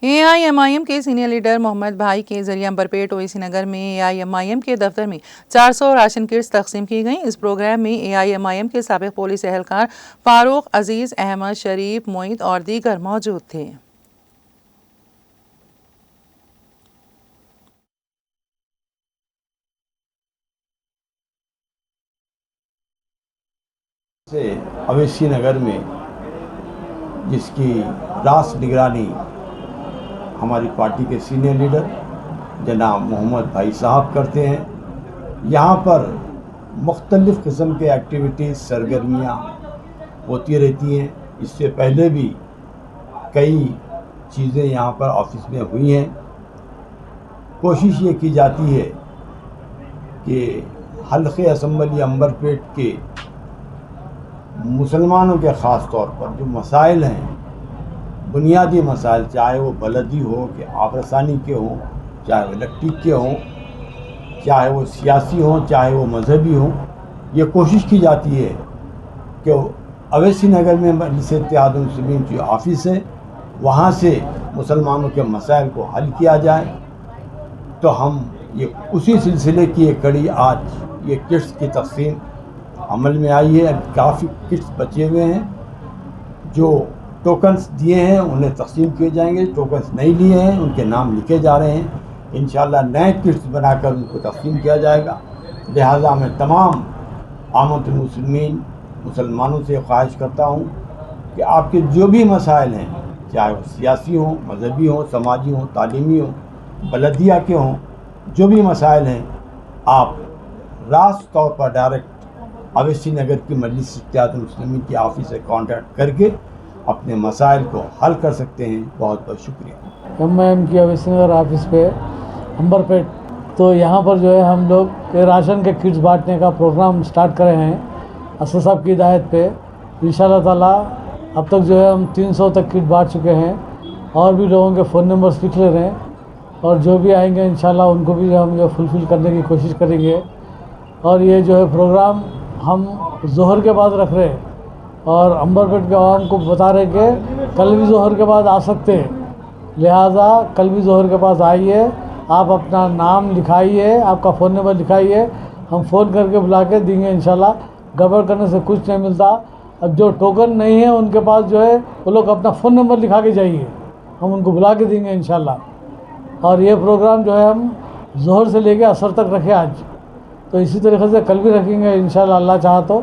AIMIM کے senior leader محمد بھائی کے ذریعے امبرپیٹ اویسی نگر میں AIMIM کے دفتر میں 400 راشن کٹس تقسیم کی گئیں۔ اس پروگرام میں AIMIM کے سابق پولیس اہلکار فاروق عزیز، احمد شریف، معید اور دیگر موجود تھے۔ اویسی نگر میں جس کی راست نگرانی ہماری پارٹی کے سینئر لیڈر جناب محمد بھائی صاحب کرتے ہیں، یہاں پر مختلف قسم کے ایکٹیویٹیز سرگرمیاں ہوتی رہتی ہیں۔ اس سے پہلے بھی کئی چیزیں یہاں پر آفس میں ہوئی ہیں۔ کوشش یہ کی جاتی ہے کہ حلقہ اسمبلی امبرپیٹ کے مسلمانوں کے خاص طور پر جو مسائل ہیں، بنیادی مسائل، چاہے وہ بلدی ہو کہ آب رسانی کے ہوں، چاہے وہ الیکٹرک کے ہوں، چاہے وہ سیاسی ہوں، چاہے وہ مذہبی ہوں، یہ کوشش کی جاتی ہے کہ اویسی نگر میں مجلس اتحاد المسلمین کی آفس ہے، وہاں سے مسلمانوں کے مسائل کو حل کیا جائے۔ تو ہم یہ اسی سلسلے کی ایک کڑی آج یہ کٹس کی تقسیم عمل میں آئی ہے۔ کافی کٹس بچے ہوئے ہیں، جو ٹوکنز دیے ہیں انہیں تقسیم کیے جائیں گے، ٹوکنز نہیں لیے ہیں ان کے نام لکھے جا رہے ہیں، انشاءاللہ نئے کٹس بنا کر ان کو تقسیم کیا جائے گا۔ لہٰذا میں تمام عامة المسلمین مسلمانوں سے خواہش کرتا ہوں کہ آپ کے جو بھی مسائل ہیں، چاہے وہ سیاسی ہوں، مذہبی ہوں، سماجی ہوں، تعلیمی ہوں، بلدیہ کے ہوں، جو بھی مسائل ہیں، آپ راست طور پر ڈائریکٹ اویسی نگر کی مجلس اتحاد المسلمین کی آفس سے کانٹیکٹ کر کے اپنے مسائل کو حل کر سکتے ہیں۔ بہت بہت شکریہ۔ MIM کی اویسی نگر آفس پہ امبرپیٹ، تو یہاں پر جو ہے ہم لوگ راشن کے کٹس بانٹنے کا پروگرام سٹارٹ کرے ہیں اسد صاحب کی ہدایت پہ۔ انشاءاللہ تعالیٰ اب تک جو ہے ہم 300 تک کٹ بانٹ چکے ہیں، اور بھی لوگوں کے فون نمبرز لکھ لے رہے ہیں، اور جو بھی آئیں گے انشاءاللہ ان کو بھی ہم جو فلفل کرنے کی کوشش کریں گے۔ اور یہ جو ہے پروگرام ہم ظہر کے بعد رکھ رہے ہیں، اور امبرپیٹ کے عوام کو بتا رہے کہ کل بھی ظہر کے بعد آ سکتے ہیں، لہٰذا کل بھی ظہر کے پاس آئیے، آپ اپنا نام لکھائیے، آپ کا فون نمبر لکھائیے، ہم فون کر کے بلا کے دیں گے انشاءاللہ۔ گڑبڑ کرنے سے کچھ نہیں ملتا۔ اب جو ٹوکن نہیں ہے ان کے پاس جو ہے وہ لوگ اپنا فون نمبر لکھا کے جائیے، ہم ان کو بلا کے دیں گے انشاءاللہ۔ اور یہ پروگرام جو ہے ہم ظہر سے لے کے عصر تک رکھے آج، تو اسی طریقے سے کل بھی رکھیں گے انشاءاللہ اللہ چاہا تو۔